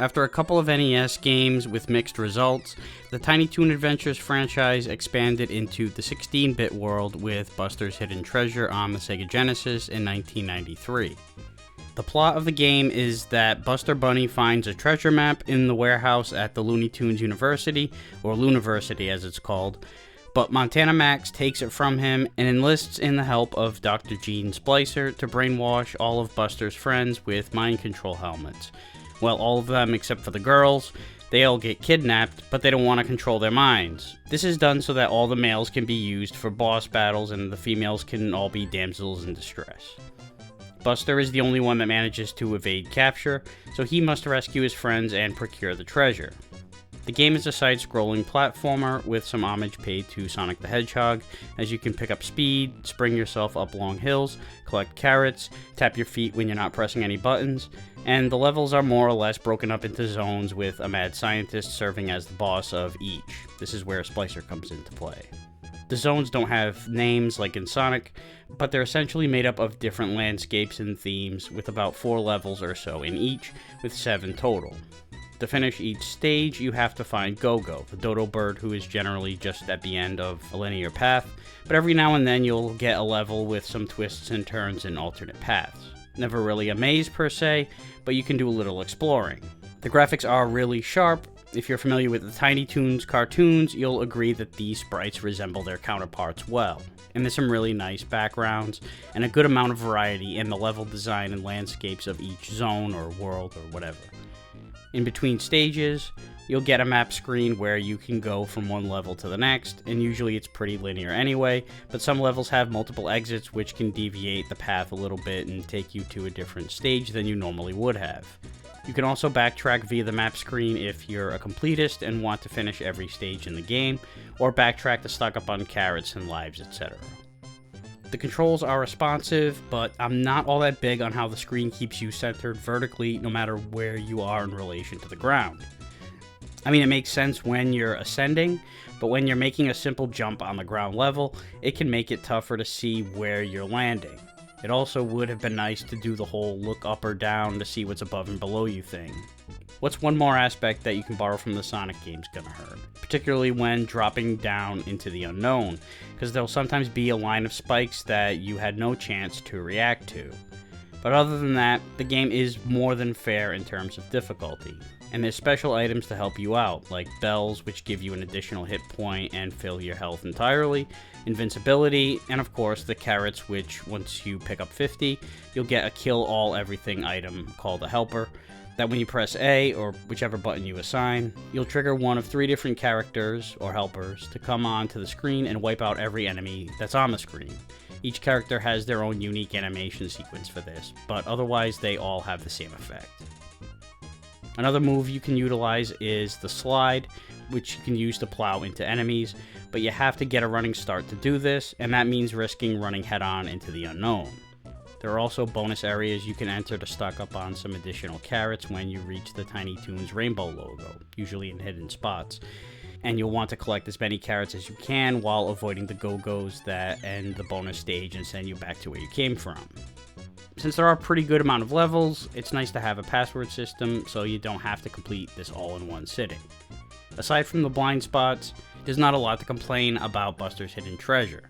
After a couple of NES games with mixed results, the Tiny Toon Adventures franchise expanded into the 16-bit world with Buster's Hidden Treasure on the Sega Genesis in 1993. The plot of the game is that Buster Bunny finds a treasure map in the warehouse at the Looney Tunes University, or Looniversity as it's called, but Montana Max takes it from him and enlists in the help of Dr. Gene Splicer to brainwash all of Buster's friends with mind control helmets. Well, all of them except for the girls. They all get kidnapped, but they don't want to control their minds. This is done so that all the males can be used for boss battles and the females can all be damsels in distress. Buster is the only one that manages to evade capture, so he must rescue his friends and procure the treasure. The game is a side-scrolling platformer with some homage paid to Sonic the Hedgehog, as you can pick up speed, spring yourself up long hills, collect carrots, tap your feet when you're not pressing any buttons, and the levels are more or less broken up into zones with a mad scientist serving as the boss of each. This is where Splicer comes into play. The zones don't have names like in Sonic, but they're essentially made up of different landscapes and themes with about 4 levels or so in each, with 7 total. To finish each stage, you have to find Go-Go, the dodo bird who is generally just at the end of a linear path, but every now and then you'll get a level with some twists and turns and alternate paths. Never really a maze per se, but you can do a little exploring. The graphics are really sharp. If you're familiar with the Tiny Toons cartoons, you'll agree that these sprites resemble their counterparts well. And there's some really nice backgrounds, and a good amount of variety in the level design and landscapes of each zone or world or whatever. In between stages, you'll get a map screen where you can go from one level to the next, and usually it's pretty linear anyway, but some levels have multiple exits which can deviate the path a little bit and take you to a different stage than you normally would have. You can also backtrack via the map screen if you're a completist and want to finish every stage in the game, or backtrack to stock up on carrots and lives, etc. The controls are responsive, but I'm not all that big on how the screen keeps you centered vertically no matter where you are in relation to the ground. I mean, it makes sense when you're ascending, but when you're making a simple jump on the ground level, it can make it tougher to see where you're landing. It also would have been nice to do the whole look up or down to see what's above and below you thing. What's one more aspect that you can borrow from the Sonic games gonna hurt? Particularly when dropping down into the unknown, because there'll sometimes be a line of spikes that you had no chance to react to. But other than that, the game is more than fair in terms of difficulty. And there's special items to help you out, like bells which give you an additional hit point and fill your health entirely, invincibility, and of course the carrots which, once you pick up 50, you'll get a kill all everything item called a helper, that when you press A, or whichever button you assign, you'll trigger one of 3 different characters, or helpers, to come onto the screen and wipe out every enemy that's on the screen. Each character has their own unique animation sequence for this, but otherwise they all have the same effect. Another move you can utilize is the slide, which you can use to plow into enemies, but you have to get a running start to do this, and that means risking running head-on into the unknown. There are also bonus areas you can enter to stock up on some additional carrots when you reach the Tiny Toons rainbow logo, usually in hidden spots. And you'll want to collect as many carrots as you can while avoiding the Go-Go's that end the bonus stage and send you back to where you came from. Since there are a pretty good amount of levels, it's nice to have a password system so you don't have to complete this all in one sitting. Aside from the blind spots, there's not a lot to complain about Buster's Hidden Treasure.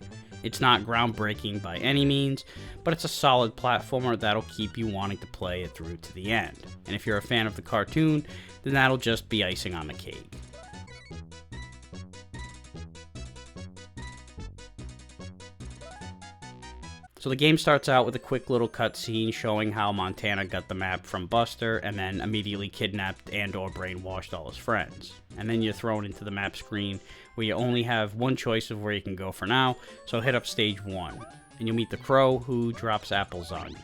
It's not groundbreaking by any means, but it's a solid platformer that'll keep you wanting to play it through to the end. And if you're a fan of the cartoon, then that'll just be icing on the cake. So the game starts out with a quick little cutscene showing how Montana got the map from Buster and then immediately kidnapped and or brainwashed all his friends. And then you're thrown into the map screen where you only have one choice of where you can go for now, so hit up stage 1. And you'll meet the crow who drops apples on you.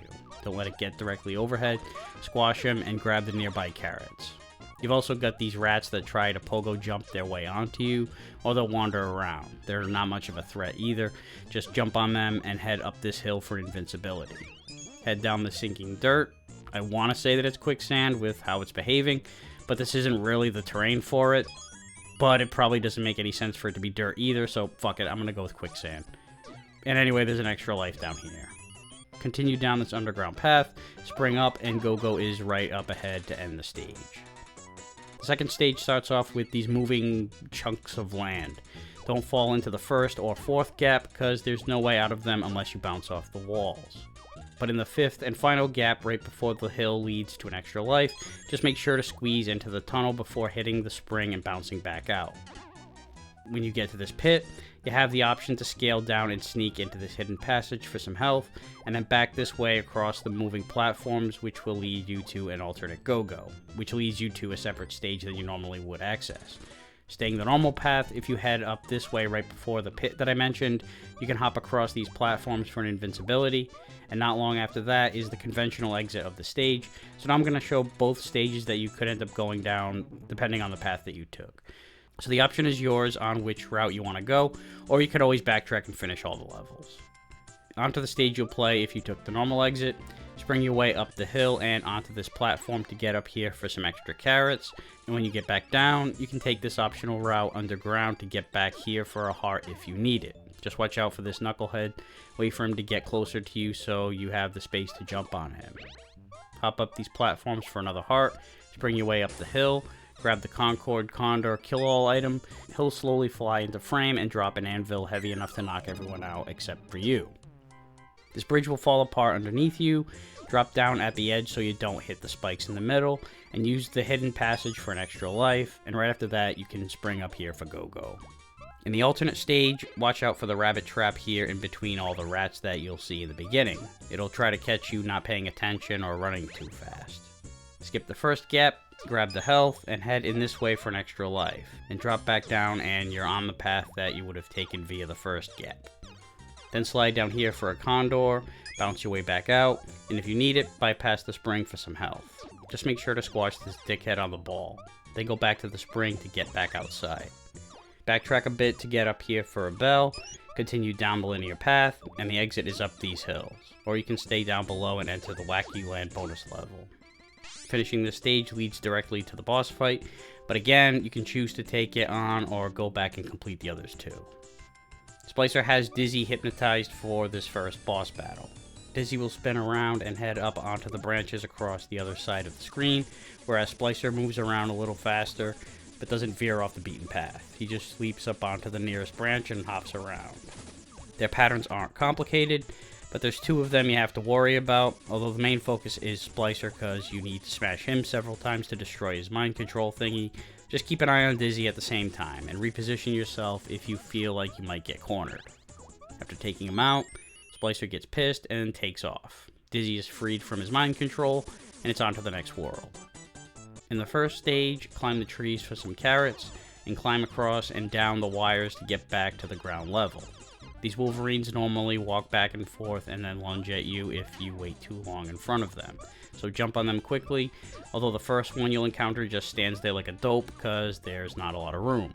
Don't let it get directly overhead, squash him, and grab the nearby carrots. You've also got these rats that try to pogo jump their way onto you, or they'll wander around. They're not much of a threat either. Just jump on them and head up this hill for invincibility. Head down the sinking dirt. I want to say that it's quicksand with how it's behaving, but this isn't really the terrain for it. But it probably doesn't make any sense for it to be dirt either, so fuck it, I'm going to go with quicksand. And anyway, there's an extra life down here. Continue down this underground path, spring up, and Go-Go is right up ahead to end the stage. The second stage starts off with these moving chunks of land. Don't fall into the first or fourth gap because there's no way out of them unless you bounce off the walls. But in the fifth and final gap right before the hill leads to an extra life, just make sure to squeeze into the tunnel before hitting the spring and bouncing back out. When you get to this pit, you have the option to scale down and sneak into this hidden passage for some health, and then back this way across the moving platforms, which will lead you to an alternate go-go, which leads you to a separate stage than you normally would access. Staying the normal path, if you head up this way right before the pit that I mentioned, you can hop across these platforms for an invincibility, and not long after that is the conventional exit of the stage. So now I'm going to show both stages that you could end up going down depending on the path that you took. So the option is yours on which route you want to go, or you could always backtrack and finish all the levels. Onto the stage you'll play if you took the normal exit. Spring your way up the hill and onto this platform to get up here for some extra carrots, and when you get back down, you can take this optional route underground to get back here for a heart if you need it. Just watch out for this knucklehead, wait for him to get closer to you so you have the space to jump on him. Hop up these platforms for another heart, spring your way up the hill, grab the Concord Condor kill-all item, he'll slowly fly into frame and drop an anvil heavy enough to knock everyone out except for you. This bridge will fall apart underneath you, drop down at the edge so you don't hit the spikes in the middle, and use the hidden passage for an extra life, and right after that you can spring up here for go-go. In the alternate stage, watch out for the rabbit trap here in between all the rats that you'll see in the beginning. It'll try to catch you not paying attention or running too fast. Skip the first gap, grab the health, and head in this way for an extra life, and drop back down and you're on the path that you would have taken via the first gap. Then slide down here for a condor, bounce your way back out, and if you need it, bypass the spring for some health. Just make sure to squash this dickhead on the ball. Then go back to the spring to get back outside. Backtrack a bit to get up here for a bell, continue down the linear path, and the exit is up these hills. Or you can stay down below and enter the Wacky Land bonus level. Finishing this stage leads directly to the boss fight, but again, you can choose to take it on or go back and complete the others too. Splicer has Dizzy hypnotized for this first boss battle. Dizzy will spin around and head up onto the branches across the other side of the screen, whereas Splicer moves around a little faster, but doesn't veer off the beaten path. He just leaps up onto the nearest branch and hops around. Their patterns aren't complicated, but there's two of them you have to worry about, although the main focus is Splicer because you need to smash him several times to destroy his mind control thingy. Just keep an eye on Dizzy at the same time, and reposition yourself if you feel like you might get cornered. After taking him out, Splicer gets pissed and takes off. Dizzy is freed from his mind control, and it's on to the next world. In the first stage, climb the trees for some carrots, and climb across and down the wires to get back to the ground level. These Wolverines normally walk back and forth and then lunge at you if you wait too long in front of them. So jump on them quickly, although the first one you'll encounter just stands there like a dope because there's not a lot of room.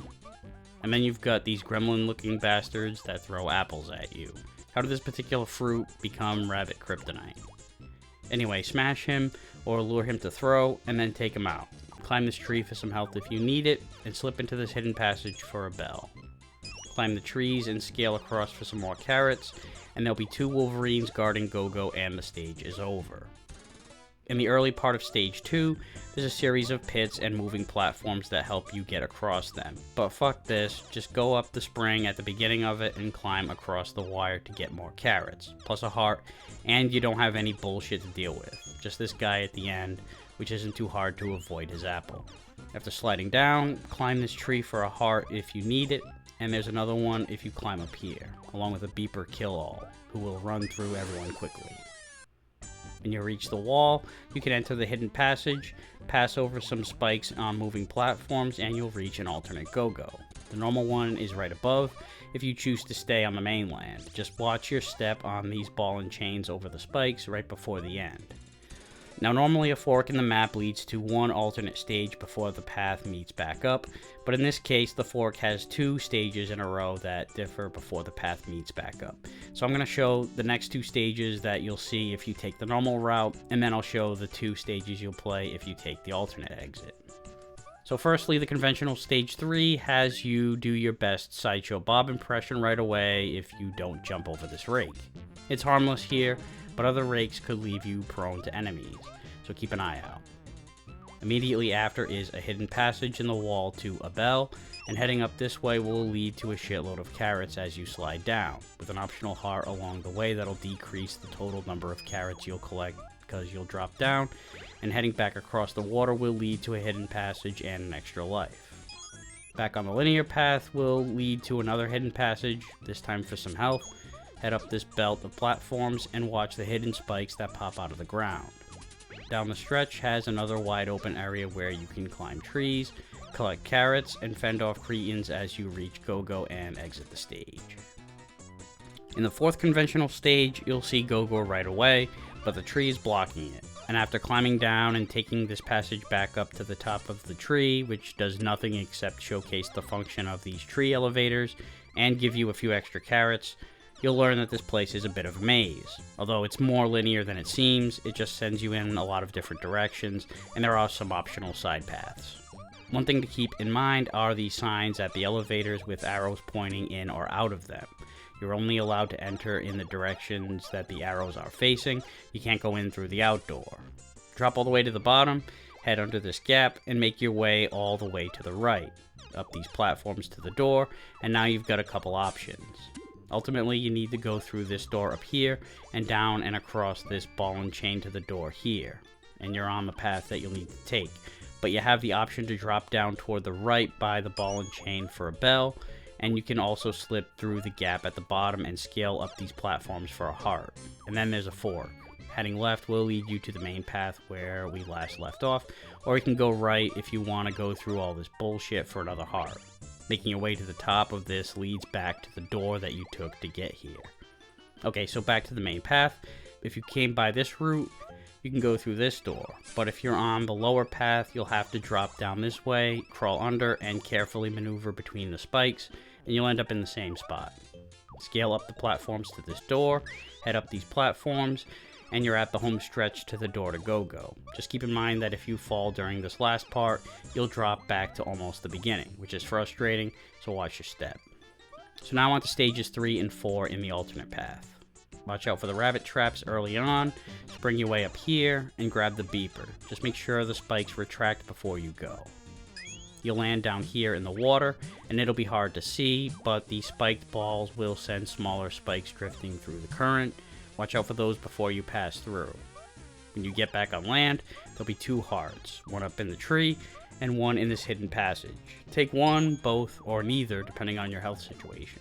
And then you've got these gremlin looking bastards that throw apples at you. How did this particular fruit become rabbit kryptonite? Anyway, smash him or lure him to throw and then take him out. Climb this tree for some health if you need it, and slip into this hidden passage for a bell. Climb the trees and scale across for some more carrots, and there'll be two Wolverines guarding Go-Go and the stage is over. In the early part of Stage 2, there's a series of pits and moving platforms that help you get across them. But fuck this, just go up the spring at the beginning of it and climb across the wire to get more carrots, plus a heart, and you don't have any bullshit to deal with. Just this guy at the end, which isn't too hard to avoid his apple. After sliding down, climb this tree for a heart if you need it, and there's another one if you climb up here, along with a beeper kill-all, who will run through everyone quickly. When you reach the wall, you can enter the hidden passage, pass over some spikes on moving platforms, and you'll reach an alternate go-go. The normal one is right above if you choose to stay on the mainland. Just watch your step on these ball and chains over the spikes right before the end. Now normally a fork in the map leads to one alternate stage before the path meets back up, but in this case the fork has two stages in a row that differ before the path meets back up. So I'm going to show the next two stages that you'll see if you take the normal route, and then I'll show the two stages you'll play if you take the alternate exit. So firstly, the conventional Stage 3 has you do your best Sideshow Bob impression right away if you don't jump over this rake. It's harmless here, but other rakes could leave you prone to enemies, so keep an eye out. Immediately after is a hidden passage in the wall to a bell, and heading up this way will lead to a shitload of carrots as you slide down, with an optional heart along the way that'll decrease the total number of carrots you'll collect because you'll drop down, and heading back across the water will lead to a hidden passage and an extra life. Back on the linear path will lead to another hidden passage, this time for some health. Head up this belt of platforms and watch the hidden spikes that pop out of the ground. Down the stretch has another wide open area where you can climb trees, collect carrots, and fend off cretins as you reach Go-Go and exit the stage. In the fourth conventional stage, you'll see Go-Go right away, but the tree is blocking it. And after climbing down and taking this passage back up to the top of the tree, which does nothing except showcase the function of these tree elevators and give you a few extra carrots, you'll learn that this place is a bit of a maze. Although it's more linear than it seems, it just sends you in a lot of different directions, and there are some optional side paths. One thing to keep in mind are the signs at the elevators with arrows pointing in or out of them. You're only allowed to enter in the directions that the arrows are facing. You can't go in through the outdoor. Drop all the way to the bottom, head under this gap, and make your way all the way to the right, up these platforms to the door, and now you've got a couple options. Ultimately, you need to go through this door up here, and down and across this ball and chain to the door here, and you're on the path that you'll need to take. But you have the option to drop down toward the right by the ball and chain for a bell, and you can also slip through the gap at the bottom and scale up these platforms for a heart. And then there's a fork. Heading left will lead you to the main path where we last left off, or you can go right if you want to go through all this bullshit for another heart. Making your way to the top of this leads back to the door that you took to get here. Okay, so back to the main path. If you came by this route, you can go through this door, but if you're on the lower path, you'll have to drop down this way, crawl under, and carefully maneuver between the spikes, and you'll end up in the same spot. Scale up the platforms to this door, head up these platforms, and you're at the home stretch to the door to Go-Go. Just keep in mind that if you fall during this last part, you'll drop back to almost the beginning, which is frustrating, so watch your step. So now on to stages 3 and 4 in the alternate path. Watch out for the rabbit traps early on, spring your way up here, and grab the beeper. Just make sure the spikes retract before you go. You'll land down here in the water, and it'll be hard to see, but the spiked balls will send smaller spikes drifting through the current. Watch out for those before you pass through. When you get back on land, there'll be 2 hearts, one up in the tree, and one in this hidden passage. Take one, both, or neither, depending on your health situation.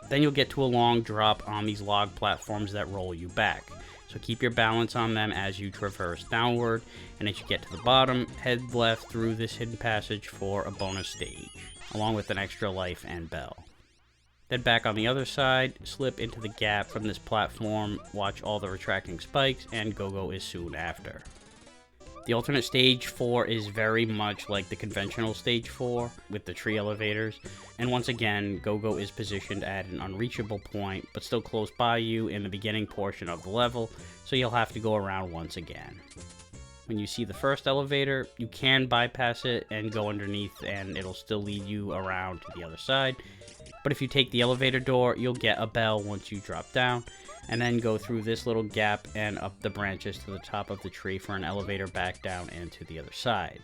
Then you'll get to a long drop on these log platforms that roll you back. So keep your balance on them as you traverse downward, and as you get to the bottom, head left through this hidden passage for a bonus stage, along with an extra life and bell. Then back on the other side, slip into the gap from this platform, watch all the retracting spikes, and Go-Go is soon after. The alternate stage 4 is very much like the conventional stage 4 with the tree elevators, and once again, Go-Go is positioned at an unreachable point, but still close by you in the beginning portion of the level, so you'll have to go around once again. When you see the first elevator, you can bypass it and go underneath, and it'll still lead you around to the other side. But if you take the elevator door, you'll get a bell once you drop down, and then go through this little gap and up the branches to the top of the tree for an elevator back down and to the other side.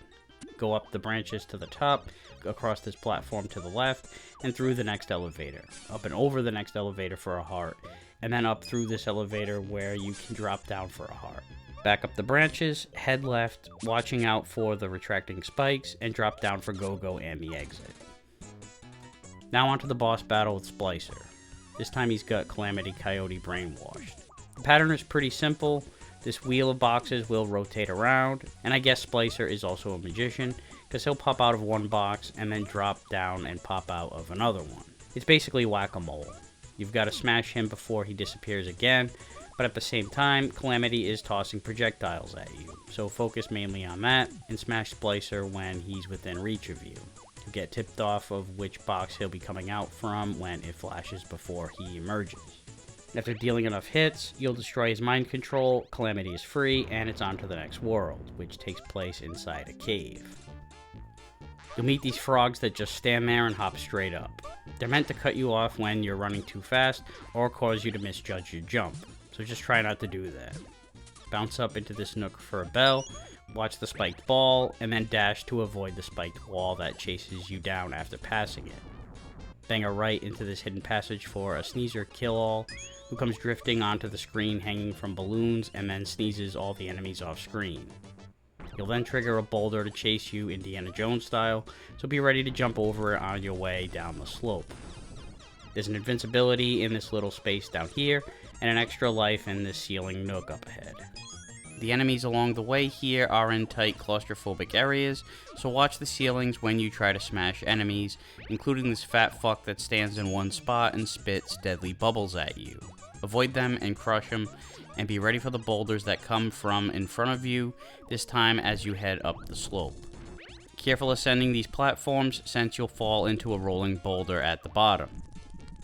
Go up the branches to the top, across this platform to the left, and through the next elevator, up and over the next elevator for a heart, and then up through this elevator where you can drop down for a heart. Back up the branches, head left, watching out for the retracting spikes, and drop down for Go-Go and the exit. Now onto the boss battle with Splicer. This time he's got Calamity Coyote brainwashed. The pattern is pretty simple. This wheel of boxes will rotate around, and I guess Splicer is also a magician, because he'll pop out of one box and then drop down and pop out of another one. It's basically whack-a-mole. You've got to smash him before he disappears again, but at the same time, Calamity is tossing projectiles at you, so focus mainly on that, and smash Splicer when he's within reach of you. You get tipped off of which box he'll be coming out from when it flashes before he emerges. After dealing enough hits, you'll destroy his mind control, Calamity is free, and it's on to the next world, which takes place inside a cave. You'll meet these frogs that just stand there and hop straight up. They're meant to cut you off when you're running too fast, or cause you to misjudge your jump, so just try not to do that. Bounce up into this nook for a bell, watch the spiked ball, and then dash to avoid the spiked wall that chases you down after passing it. Bang a right into this hidden passage for a sneezer kill-all, who comes drifting onto the screen hanging from balloons and then sneezes all the enemies off screen. You'll then trigger a boulder to chase you Indiana Jones style, so be ready to jump over it on your way down the slope. There's an invincibility in this little space down here, and an extra life in this ceiling nook up ahead. The enemies along the way here are in tight claustrophobic areas, so watch the ceilings when you try to smash enemies, including this fat fuck that stands in one spot and spits deadly bubbles at you. Avoid them and crush them, and be ready for the boulders that come from in front of you, this time as you head up the slope. Careful ascending these platforms, since you'll fall into a rolling boulder at the bottom.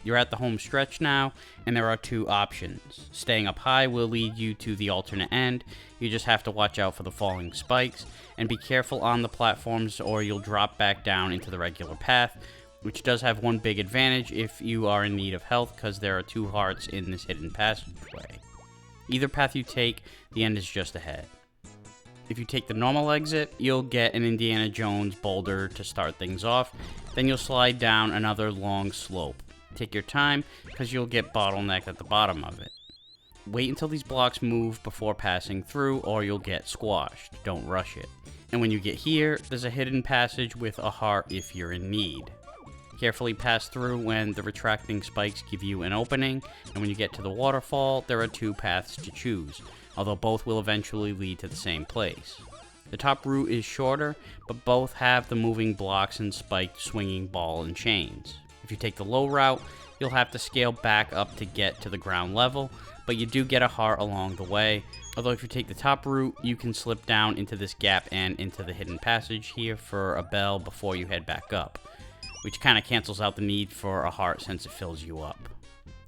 You're at the home stretch now, and there are two options. Staying up high will lead you to the alternate end. You just have to watch out for the falling spikes, and be careful on the platforms or you'll drop back down into the regular path, which does have one big advantage if you are in need of health, because there are 2 hearts in this hidden passageway. Either path you take, the end is just ahead. If you take the normal exit, you'll get an Indiana Jones boulder to start things off, then you'll slide down another long slope. Take your time, because you'll get bottlenecked at the bottom of it. Wait until these blocks move before passing through, or you'll get squashed. Don't rush it. And when you get here, there's a hidden passage with a heart if you're in need. Carefully pass through when the retracting spikes give you an opening, and when you get to the waterfall, there are 2 paths to choose, although both will eventually lead to the same place. The top route is shorter, but both have the moving blocks and spiked swinging ball and chains. If you take the low route, you'll have to scale back up to get to the ground level, but you do get a heart along the way, although if you take the top route, you can slip down into this gap and into the hidden passage here for a bell before you head back up, which kind of cancels out the need for a heart since it fills you up.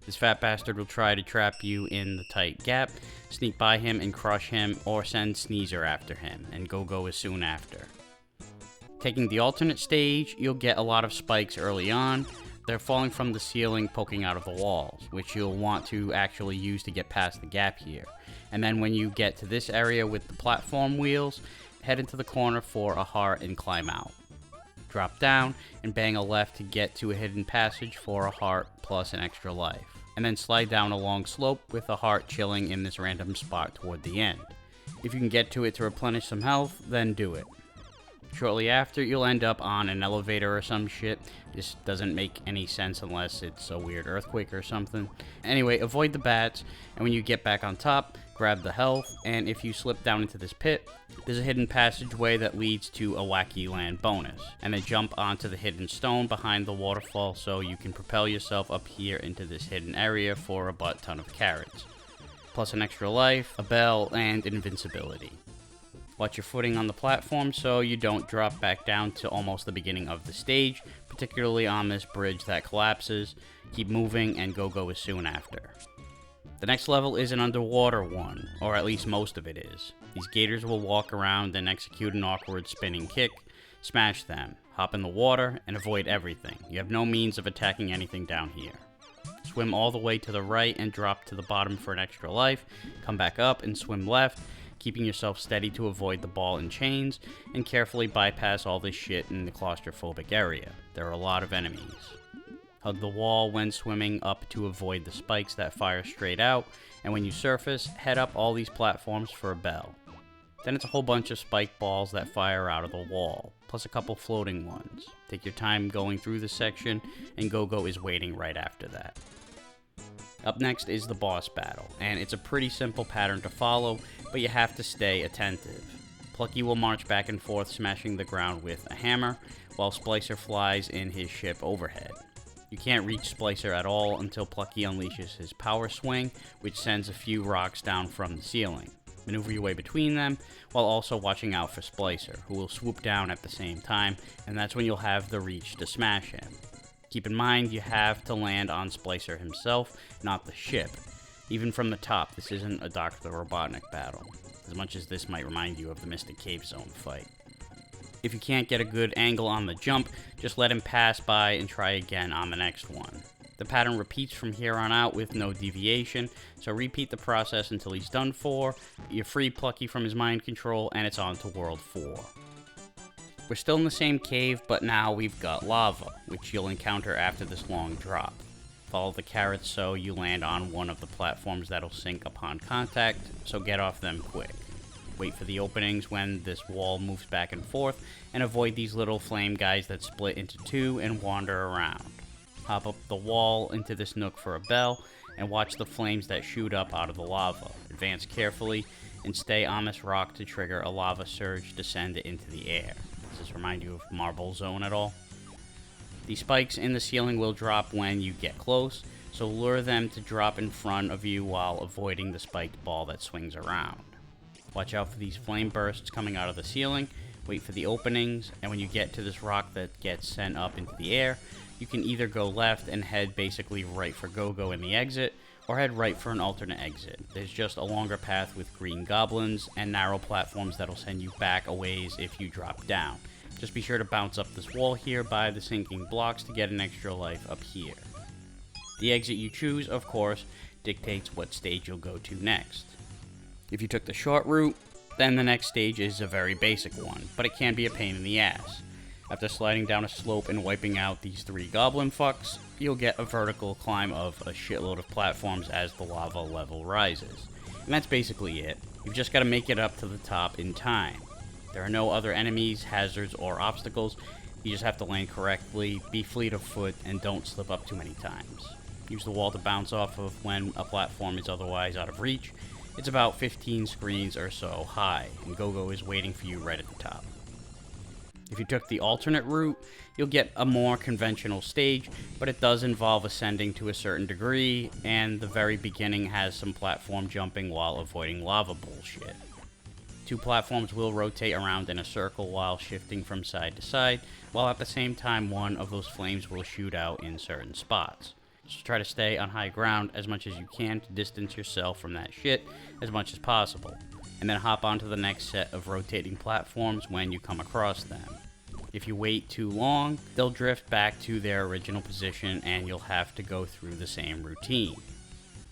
This fat bastard will try to trap you in the tight gap, sneak by him and crush him, or send Sneezer after him, and Go-Go is soon after. Taking the alternate stage, you'll get a lot of spikes early on. They're falling from the ceiling, poking out of the walls, which you'll want to actually use to get past the gap here. And then when you get to this area with the platform wheels, head into the corner for a heart and climb out. Drop down and bang a left to get to a hidden passage for a heart plus an extra life. And then slide down a long slope with a heart chilling in this random spot toward the end. If you can get to it to replenish some health, then do it. Shortly after, you'll end up on an elevator or some shit. This doesn't make any sense unless it's a weird earthquake or something. Anyway, avoid the bats, and when you get back on top, grab the health, and if you slip down into this pit, there's a hidden passageway that leads to a wacky land bonus. And then jump onto the hidden stone behind the waterfall so you can propel yourself up here into this hidden area for a butt ton of carrots. Plus an extra life, a bell, and invincibility. Watch your footing on the platform so you don't drop back down to almost the beginning of the stage, particularly on this bridge that collapses. Keep moving and Go-Go is soon after. The next level is an underwater one, or at least most of it is. These gators will walk around and execute an awkward spinning kick. Smash them, hop in the water, and avoid everything. You have no means of attacking anything down here. Swim all the way to the right and drop to the bottom for an extra life. Come back up and swim left, keeping yourself steady to avoid the ball and chains, and carefully bypass all this shit in the claustrophobic area. There are a lot of enemies. Hug the wall when swimming up to avoid the spikes that fire straight out, and when you surface, head up all these platforms for a bell. Then it's a whole bunch of spike balls that fire out of the wall, plus a couple floating ones. Take your time going through this section, and Go-Go is waiting right after that. Up next is the boss battle, and it's a pretty simple pattern to follow, but you have to stay attentive. Plucky will march back and forth, smashing the ground with a hammer, while Splicer flies in his ship overhead. You can't reach Splicer at all until Plucky unleashes his power swing, which sends a few rocks down from the ceiling. Maneuver your way between them, while also watching out for Splicer, who will swoop down at the same time, and that's when you'll have the reach to smash him. Keep in mind, you have to land on Splicer himself, not the ship. Even from the top, this isn't a Dr. Robotnik battle, as much as this might remind you of the Mystic Cave Zone fight. If you can't get a good angle on the jump, just let him pass by and try again on the next one. The pattern repeats from here on out with no deviation, so repeat the process until he's done for, you free Plucky from his mind control, and it's on to World 4. We're still in the same cave, but now we've got lava, which you'll encounter after this long drop. Follow the carrots so you land on one of the platforms that'll sink upon contact, so get off them quick. Wait for the openings when this wall moves back and forth, and avoid these little flame guys that split into two and wander around. Hop up the wall into this nook for a bell, and watch the flames that shoot up out of the lava. Advance carefully, and stay on this rock to trigger a lava surge to send it into the air. Does this remind you of Marble Zone at all? The spikes in the ceiling will drop when you get close, so lure them to drop in front of you while avoiding the spiked ball that swings around. Watch out for these flame bursts coming out of the ceiling, wait for the openings, and when you get to this rock that gets sent up into the air, you can either go left and head basically right for Go-Go in the exit, or head right for an alternate exit. There's just a longer path with green goblins and narrow platforms that'll send you back a ways if you drop down. Just be sure to bounce up this wall here by the sinking blocks to get an extra life up here. The exit you choose, of course, dictates what stage you'll go to next. If you took the short route, then the next stage is a very basic one, but it can be a pain in the ass. After sliding down a slope and wiping out these 3 goblin fucks, you'll get a vertical climb of a shitload of platforms as the lava level rises. And that's basically it. You've just got to make it up to the top in time. There are no other enemies, hazards, or obstacles. You just have to land correctly, be fleet of foot, and don't slip up too many times. Use the wall to bounce off of when a platform is otherwise out of reach. It's about 15 screens or so high, and Go-Go is waiting for you right at the top. If you took the alternate route, you'll get a more conventional stage, but it does involve ascending to a certain degree, and the very beginning has some platform jumping while avoiding lava bullshit. 2 platforms will rotate around in a circle while shifting from side to side, while at the same time one of those flames will shoot out in certain spots. So try to stay on high ground as much as you can to distance yourself from that shit as much as possible, and then hop onto the next set of rotating platforms when you come across them. If you wait too long, they'll drift back to their original position and you'll have to go through the same routine.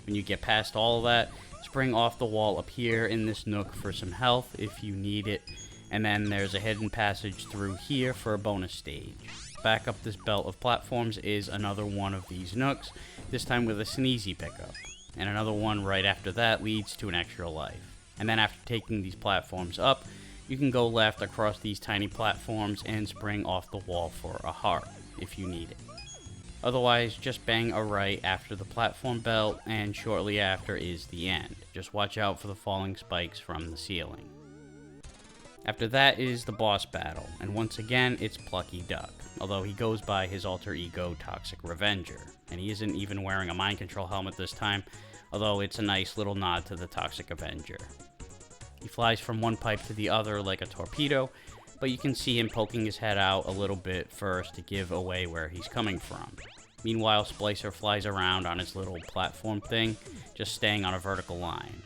When you get past all of that, spring off the wall up here in this nook for some health if you need it, and then there's a hidden passage through here for a bonus stage. Back up this belt of platforms is another one of these nooks, this time with a sneezy pickup, and another one right after that leads to an extra life. And then after taking these platforms up, you can go left across these tiny platforms and spring off the wall for a heart, if you need it. Otherwise, just bang a right after the platform belt, and shortly after is the end. Just watch out for the falling spikes from the ceiling. After that is the boss battle, and once again, it's Plucky Duck, although he goes by his alter ego Toxic Revenger, and he isn't even wearing a mind control helmet this time, although it's a nice little nod to the Toxic Avenger. He flies from one pipe to the other like a torpedo, but you can see him poking his head out a little bit first to give away where he's coming from. Meanwhile, Splicer flies around on his little platform thing, just staying on a vertical line.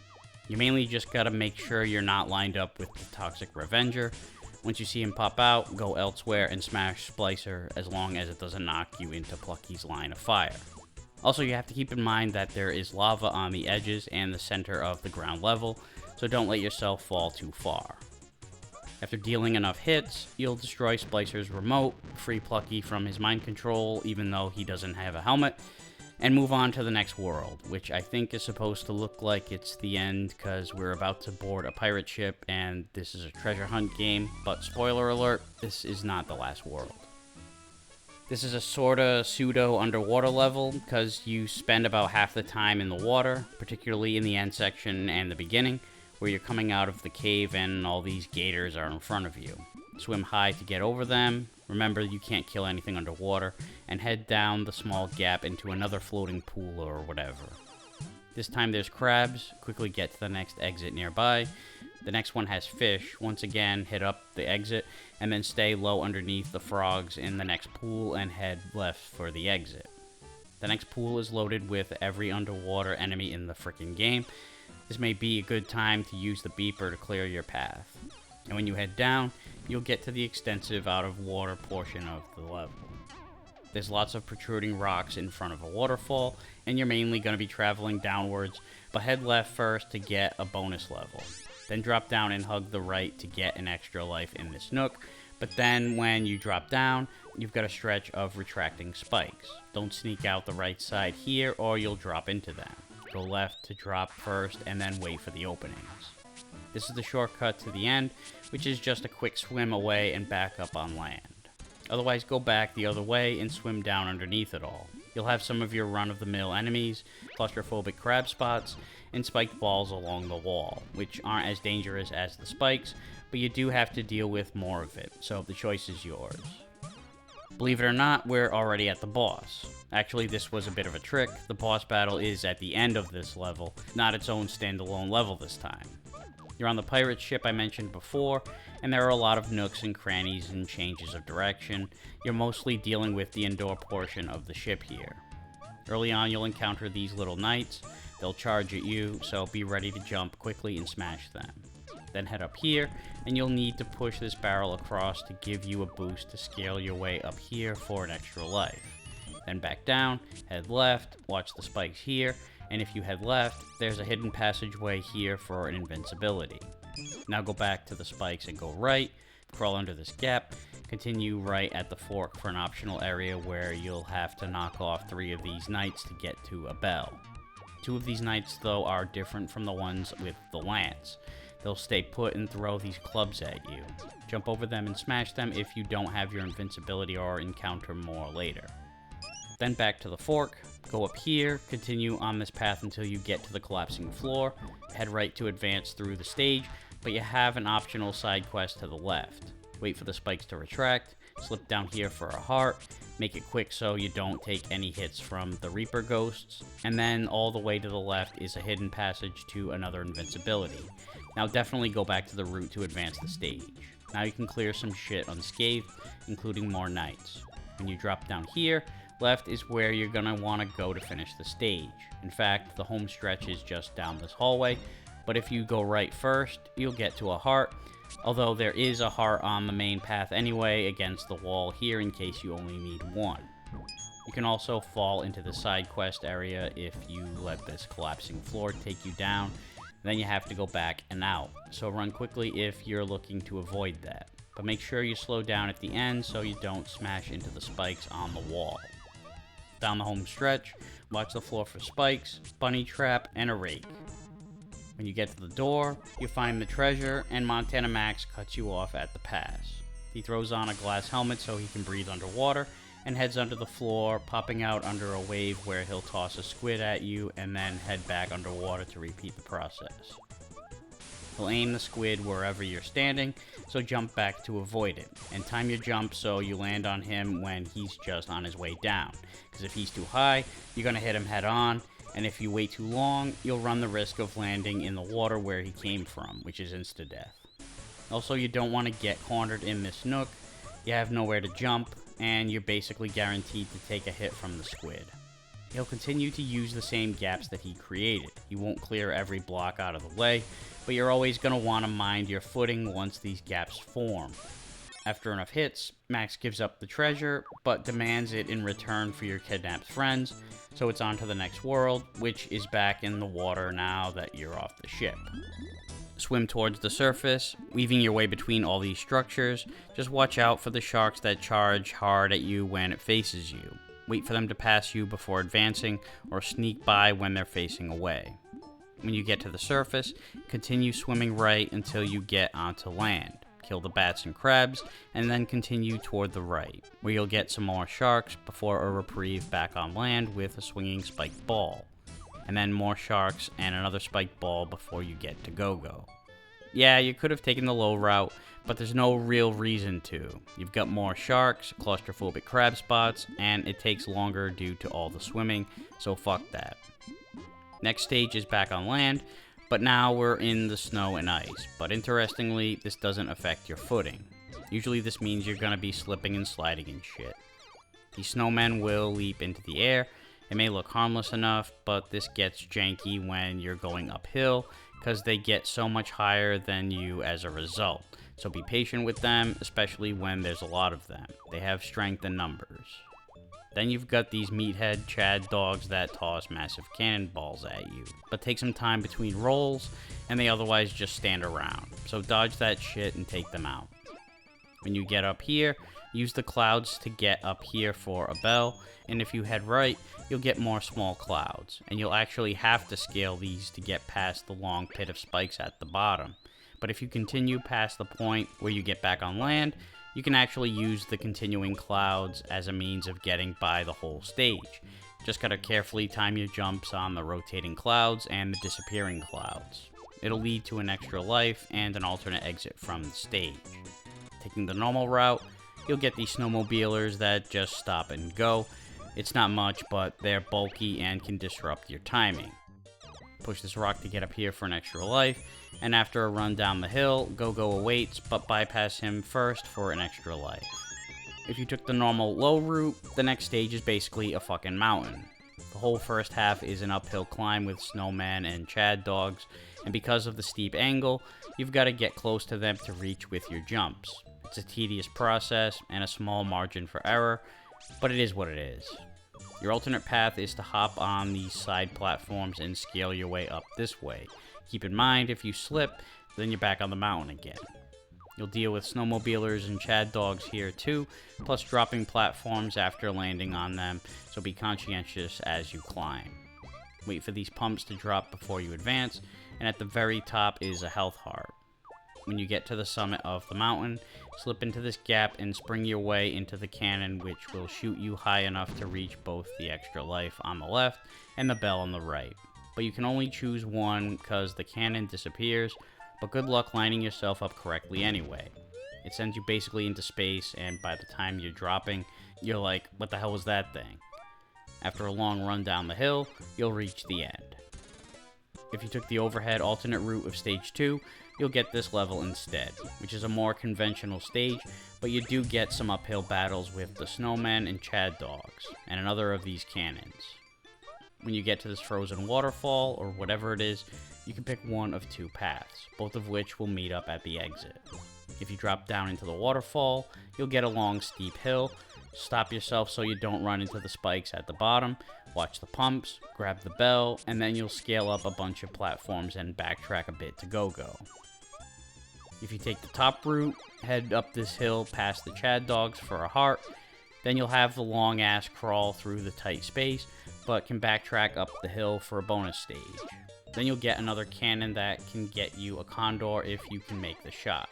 You mainly just gotta make sure you're not lined up with the Toxic Revenger. Once you see him pop out, go elsewhere and smash Splicer as long as it doesn't knock you into Plucky's line of fire. Also, you have to keep in mind that there is lava on the edges and the center of the ground level, so don't let yourself fall too far. After dealing enough hits, you'll destroy Splicer's remote, free Plucky from his mind control even though he doesn't have a helmet, and move on to the next world, which I think is supposed to look like it's the end because we're about to board a pirate ship and this is a treasure hunt game, but spoiler alert, this is not the last world. This is a sorta pseudo underwater level because you spend about half the time in the water, particularly in the end section and the beginning, where you're coming out of the cave and all these gators are in front of you. Swim high to get over them, remember you can't kill anything underwater, and head down the small gap into another floating pool or whatever. This time there's crabs, quickly get to the next exit nearby. The next one has fish, once again hit up the exit, and then stay low underneath the frogs in the next pool and head left for the exit. The next pool is loaded with every underwater enemy in the frickin' game. This may be a good time to use the beeper to clear your path. And when you head down, you'll get to the extensive out of water portion of the level. There's lots of protruding rocks in front of a waterfall, and you're mainly going to be traveling downwards, but head left first to get a bonus level. Then drop down and hug the right to get an extra life in this nook, but then when you drop down, you've got a stretch of retracting spikes. Don't sneak out the right side here or you'll drop into them. Go left to drop first and then wait for the openings. This is the shortcut to the end, which is just a quick swim away and back up on land. Otherwise, go back the other way and swim down underneath it all. You'll have some of your run-of-the-mill enemies, claustrophobic crab spots, and spiked balls along the wall, which aren't as dangerous as the spikes, but you do have to deal with more of it, so the choice is yours. Believe it or not, we're already at the boss. Actually, this was a bit of a trick. The boss battle is at the end of this level, not its own standalone level this time. You're on the pirate ship I mentioned before, and there are a lot of nooks and crannies and changes of direction. You're mostly dealing with the indoor portion of the ship here. Early on, you'll encounter these little knights. They'll charge at you, so be ready to jump quickly and smash them. Then head up here, and you'll need to push this barrel across to give you a boost to scale your way up here for an extra life. Then back down, head left, watch the spikes here, and if you head left, there's a hidden passageway here for an invincibility. Now go back to the spikes and go right, crawl under this gap, continue right at the fork for an optional area where you'll have to knock off 3 of these knights to get to a bell. 2 of these knights, though, are different from the ones with the lance. They'll stay put and throw these clubs at you. Jump over them and smash them if you don't have your invincibility or encounter more later. Then back to the fork, go up here, continue on this path until you get to the collapsing floor, head right to advance through the stage, but you have an optional side quest to the left. Wait for the spikes to retract, slip down here for a heart, make it quick so you don't take any hits from the Reaper ghosts, and then all the way to the left is a hidden passage to another invincibility. Now definitely go back to the route to advance the stage. Now you can clear some shit unscathed, including more knights. When you drop down here, left is where you're gonna want to go to finish the stage. In fact, the home stretch is just down this hallway, but if you go right first, you'll get to a heart, although there is a heart on the main path anyway against the wall here in case you only need one. You can also fall into the side quest area if you let this collapsing floor take you down, then you have to go back and out, so run quickly if you're looking to avoid that. But make sure you slow down at the end so you don't smash into the spikes on the wall. Down the home stretch, watch the floor for spikes, bunny trap, and a rake. When you get to the door, you find the treasure, and Montana Max cuts you off at the pass. He throws on a glass helmet so he can breathe underwater, and heads under the floor, popping out under a wave where he'll toss a squid at you and then head back underwater to repeat the process. He'll aim the squid wherever you're standing, so jump back to avoid it, and time your jump so you land on him when he's just on his way down, because if he's too high, you're going to hit him head on, and if you wait too long, you'll run the risk of landing in the water where he came from, which is insta-death. Also, you don't want to get cornered in this nook. You have nowhere to jump, and you're basically guaranteed to take a hit from the squid. He'll continue to use the same gaps that he created. He won't clear every block out of the way, but you're always going to want to mind your footing once these gaps form. After enough hits, Max gives up the treasure, but demands it in return for your kidnapped friends, so it's on to the next world, which is back in the water now that you're off the ship. Swim towards the surface, weaving your way between all these structures. Just watch out for the sharks that charge hard at you when it faces you. Wait for them to pass you before advancing, or sneak by when they're facing away. When you get to the surface, continue swimming right until you get onto land. Kill the bats and crabs, and then continue toward the right, where you'll get some more sharks before a reprieve back on land with a swinging spiked ball. And then more sharks and another spiked ball before you get to Go-Go. Yeah, you could have taken the low route, but there's no real reason to. You've got more sharks, claustrophobic crab spots, and it takes longer due to all the swimming, so fuck that. Next stage is back on land, but now we're in the snow and ice. But interestingly, this doesn't affect your footing. Usually this means you're gonna be slipping and sliding and shit. These snowmen will leap into the air. It may look harmless enough, but this gets janky when you're going uphill, because they get so much higher than you as a result. So be patient with them, especially when there's a lot of them. They have strength in numbers. Then you've got these meathead Chad dogs that toss massive cannonballs at you, but take some time between rolls, and they otherwise just stand around. So dodge that shit and take them out. When you get up here, use the clouds to get up here for a bell, and if you head right, you'll get more small clouds, and you'll actually have to scale these to get past the long pit of spikes at the bottom. But if you continue past the point where you get back on land, you can actually use the continuing clouds as a means of getting by the whole stage. Just gotta carefully time your jumps on the rotating clouds and the disappearing clouds. It'll lead to an extra life and an alternate exit from the stage. Taking the normal route, you'll get these snowmobilers that just stop and go. It's not much, but they're bulky and can disrupt your timing. Push this rock to get up here for an extra life, and after a run down the hill, Go-Go awaits, but bypass him first for an extra life. If you took the normal low route, the next stage is basically a fucking mountain. The whole first half is an uphill climb with snowmen and Chad dogs, and because of the steep angle, you've got to get close to them to reach with your jumps. It's a tedious process and a small margin for error, but it is what it is. Your alternate path is to hop on these side platforms and scale your way up this way. Keep in mind, if you slip, then you're back on the mountain again. You'll deal with snowmobilers and Chad dogs here too, plus dropping platforms after landing on them, so be conscientious as you climb. Wait for these pumps to drop before you advance, and at the very top is a health heart. When you get to the summit of the mountain, slip into this gap and spring your way into the cannon, which will shoot you high enough to reach both the extra life on the left and the bell on the right. But you can only choose one because the cannon disappears, but good luck lining yourself up correctly anyway. It sends you basically into space, and by the time you're dropping, you're like, what the hell was that thing? After a long run down the hill, you'll reach the end. If you took the overhead alternate route of stage 2, you'll get this level instead, which is a more conventional stage, but you do get some uphill battles with the snowmen and Chad dogs, and another of these cannons. When you get to this frozen waterfall, or whatever it is, you can pick one of two paths, both of which will meet up at the exit. If you drop down into the waterfall, you'll get a long steep hill. Stop yourself so you don't run into the spikes at the bottom, watch the pumps, grab the bell, and then you'll scale up a bunch of platforms and backtrack a bit to Go-Go. If you take the top route, head up this hill past the Chad dogs for a heart, then you'll have the long ass crawl through the tight space, but can backtrack up the hill for a bonus stage. Then you'll get another cannon that can get you a condor if you can make the shot.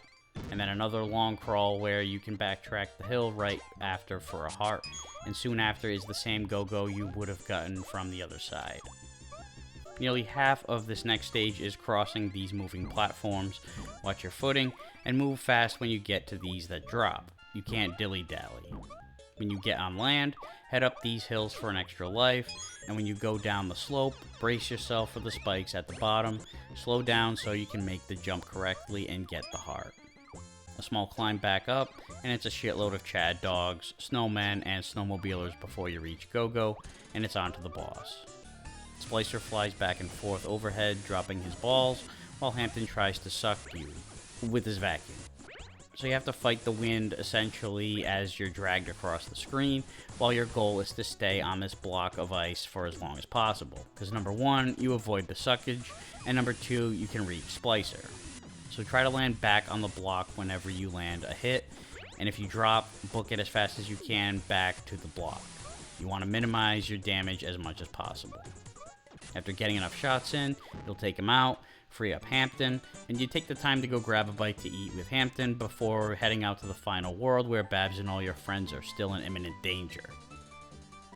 And then another long crawl where you can backtrack the hill right after for a heart, and soon after is the same Go-Go you would have gotten from the other side. Nearly half of this next stage is crossing these moving platforms. Watch your footing, and move fast when you get to these that drop. You can't dilly-dally. When you get on land, head up these hills for an extra life, and when you go down the slope, brace yourself for the spikes at the bottom, slow down so you can make the jump correctly and get the heart. A small climb back up, and it's a shitload of Chad dogs, snowmen, and snowmobilers before you reach Go-Go, and it's on to the boss. Splicer flies back and forth overhead, dropping his balls, while Hampton tries to suck you with his vacuum. So you have to fight the wind essentially as you're dragged across the screen, while your goal is to stay on this block of ice for as long as possible. Because number 1, you avoid the suckage, and number 2, you can reach Splicer. So try to land back on the block whenever you land a hit, and if you drop, book it as fast as you can back to the block. You want to minimize your damage as much as possible. After getting enough shots in, you'll take him out, free up Hampton, and you take the time to go grab a bite to eat with Hampton before heading out to the final world where Babs and all your friends are still in imminent danger.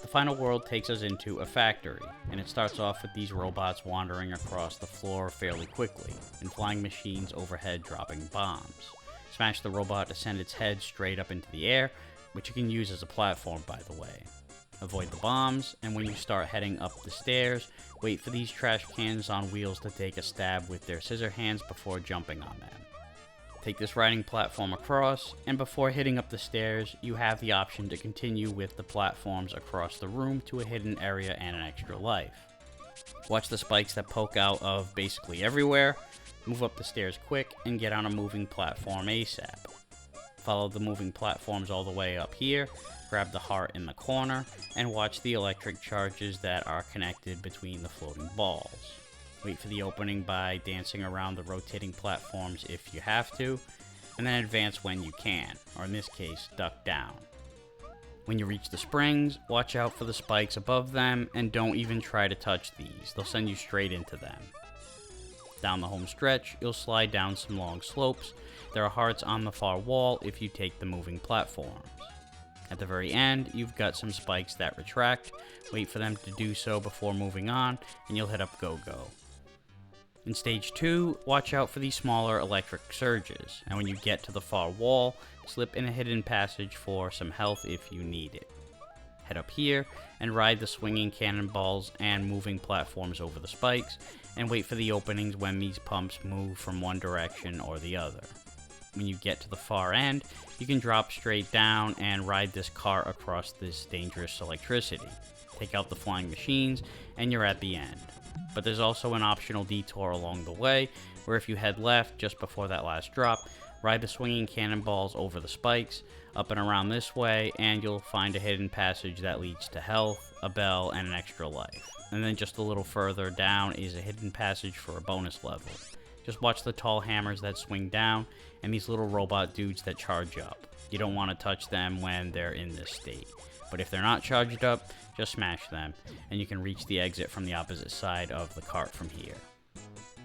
The final world takes us into a factory, and it starts off with these robots wandering across the floor fairly quickly, and flying machines overhead dropping bombs. Smash the robot to send its head straight up into the air, which you can use as a platform by the way. Avoid the bombs, and when you start heading up the stairs, wait for these trash cans on wheels to take a stab with their scissor hands before jumping on them. Take this riding platform across, and before hitting up the stairs, you have the option to continue with the platforms across the room to a hidden area and an extra life. Watch the spikes that poke out of basically everywhere, move up the stairs quick, and get on a moving platform ASAP. Follow the moving platforms all the way up here, grab the heart in the corner, and watch the electric charges that are connected between the floating balls. Wait for the opening by dancing around the rotating platforms if you have to, and then advance when you can, or in this case, duck down. When you reach the springs, watch out for the spikes above them, and don't even try to touch these, they'll send you straight into them. Down the home stretch, you'll slide down some long slopes. There are hearts on the far wall if you take the moving platforms. At the very end, you've got some spikes that retract. Wait for them to do so before moving on, and you'll hit up Go-Go. In Stage 2, watch out for these smaller electric surges, and when you get to the far wall, slip in a hidden passage for some health if you need it. Head up here and ride the swinging cannonballs and moving platforms over the spikes, and wait for the openings when these pumps move from one direction or the other. When you get to the far end, you can drop straight down and ride this cart across this dangerous electricity. Take out the flying machines, and you're at the end. But there's also an optional detour along the way, where if you head left just before that last drop, ride the swinging cannonballs over the spikes, up and around this way, and you'll find a hidden passage that leads to health, a bell, and an extra life. And then just a little further down is a hidden passage for a bonus level. Just watch the tall hammers that swing down, and these little robot dudes that charge up. You don't want to touch them when they're in this state. But if they're not charged up, just smash them, and you can reach the exit from the opposite side of the cart from here.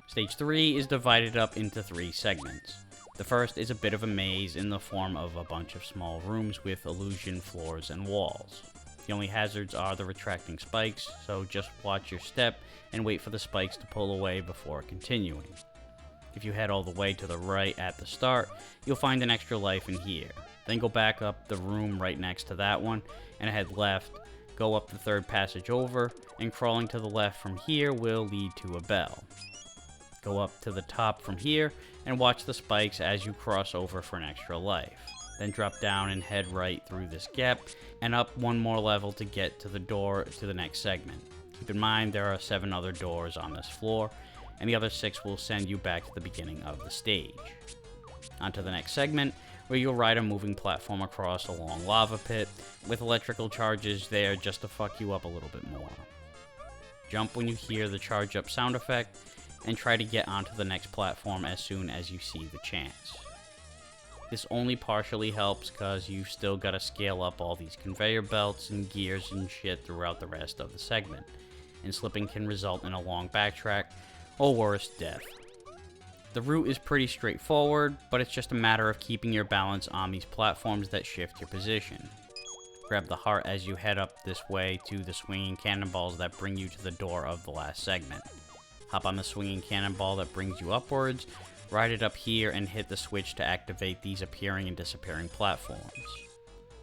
Stage 3 is divided up into 3 segments. The first is a bit of a maze in the form of a bunch of small rooms with illusion floors and walls. The only hazards are the retracting spikes, so just watch your step and wait for the spikes to pull away before continuing. If you head all the way to the right at the start, you'll find an extra life in here. Then go back up the room right next to that one, and head left, go up the third passage over, and crawling to the left from here will lead to a bell. Go up to the top from here, and watch the spikes as you cross over for an extra life. Then drop down and head right through this gap, and up one more level to get to the door to the next segment. Keep in mind there are 7 other doors on this floor, and the other 6 will send you back to the beginning of the stage. On to the next segment, where you'll ride a moving platform across a long lava pit, with electrical charges there just to fuck you up a little bit more. Jump when you hear the charge up sound effect, and try to get onto the next platform as soon as you see the chance. This only partially helps cause you've still gotta scale up all these conveyor belts and gears and shit throughout the rest of the segment, and slipping can result in a long backtrack, or worse, death. The route is pretty straightforward, but it's just a matter of keeping your balance on these platforms that shift your position. Grab the heart as you head up this way to the swinging cannonballs that bring you to the door of the last segment. Hop on the swinging cannonball that brings you upwards, ride it up here and hit the switch to activate these appearing and disappearing platforms.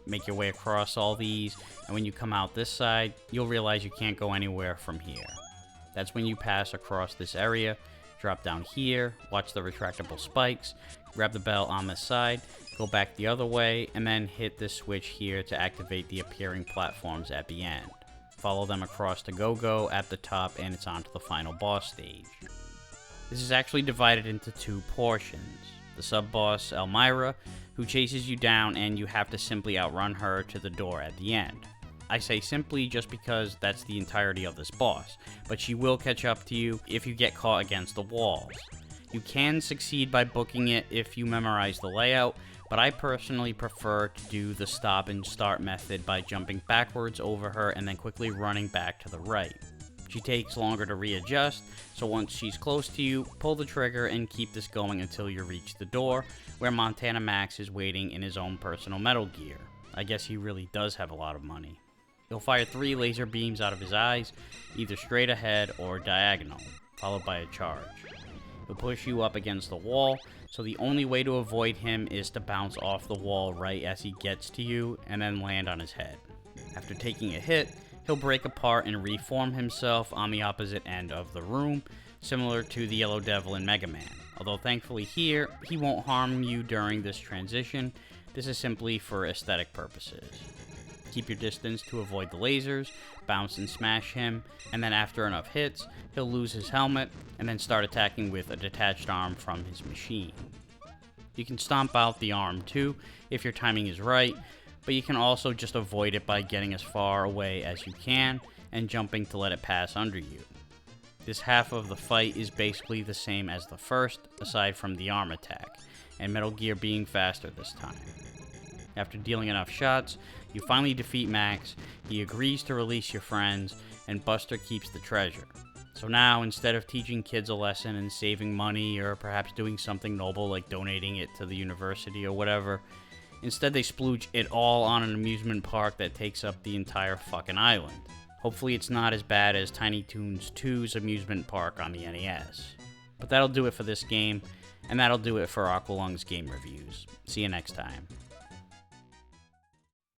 Make your way across all these, and when you come out this side, you'll realize you can't go anywhere from here. That's when you pass across this area, drop down here, watch the retractable spikes, grab the bell on this side, go back the other way, and then hit this switch here to activate the appearing platforms at the end. Follow them across to Go-Go at the top, and it's on to the final boss stage. This is actually divided into 2 portions. The sub-boss, Elmira, who chases you down and you have to simply outrun her to the door at the end. I say simply just because that's the entirety of this boss, but she will catch up to you if you get caught against the walls. You can succeed by booking it if you memorize the layout, but I personally prefer to do the stop and start method by jumping backwards over her and then quickly running back to the right. She takes longer to readjust, so once she's close to you, pull the trigger and keep this going until you reach the door, where Montana Max is waiting in his own personal Metal Gear. I guess he really does have a lot of money. He'll fire 3 laser beams out of his eyes, either straight ahead or diagonal, followed by a charge. He'll push you up against the wall, so the only way to avoid him is to bounce off the wall right as he gets to you, and then land on his head. After taking a hit, he'll break apart and reform himself on the opposite end of the room, similar to the Yellow Devil in Mega Man. Although thankfully here, he won't harm you during this transition. This is simply for aesthetic purposes. Keep your distance to avoid the lasers, bounce and smash him, and then after enough hits, he'll lose his helmet, and then start attacking with a detached arm from his machine. You can stomp out the arm too if your timing is right, but you can also just avoid it by getting as far away as you can and jumping to let it pass under you. This half of the fight is basically the same as the first, aside from the arm attack, and Metal Gear being faster this time. After dealing enough shots, you finally defeat Max, he agrees to release your friends, and Buster keeps the treasure. So now, instead of teaching kids a lesson and saving money, or perhaps doing something noble like donating it to the university or whatever, instead they splooge it all on an amusement park that takes up the entire fucking island. Hopefully it's not as bad as Tiny Toons 2's amusement park on the NES. But that'll do it for this game, and that'll do it for Aqualung's Game Reviews. See you next time.